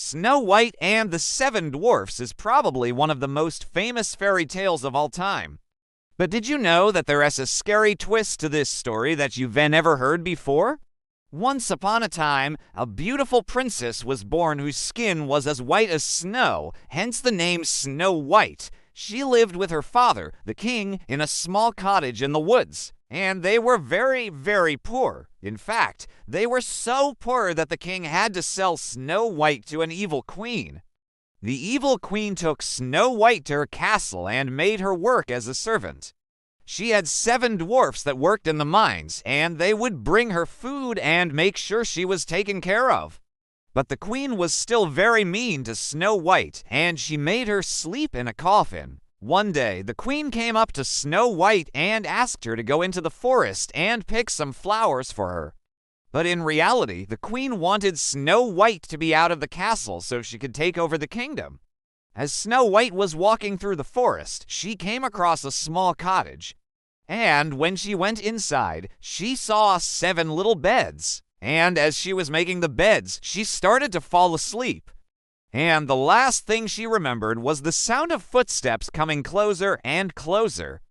Snow White and the Seven Dwarfs is probably one of the most famous fairy tales of all time. But did you know that there is a scary twist to this story that you've never heard before? Once upon a time, a beautiful princess was born whose skin was as white as snow, hence the name Snow White. She lived with her father, the king, in a small cottage in the woods. And they were very, very poor. In fact, they were so poor that the king had to sell Snow White to an evil queen. The evil queen took Snow White to her castle and made her work as a servant. She had 7 dwarfs that worked in the mines, and they would bring her food and make sure she was taken care of. But the queen was still very mean to Snow White, and she made her sleep in a coffin. One day, the queen came up to Snow White and asked her to go into the forest and pick some flowers for her. But in reality, the queen wanted Snow White to be out of the castle so she could take over the kingdom. As Snow White was walking through the forest, she came across a small cottage. And when she went inside, she saw 7 little beds. And as she was making the beds, she started to fall asleep. And the last thing she remembered was the sound of footsteps coming closer and closer.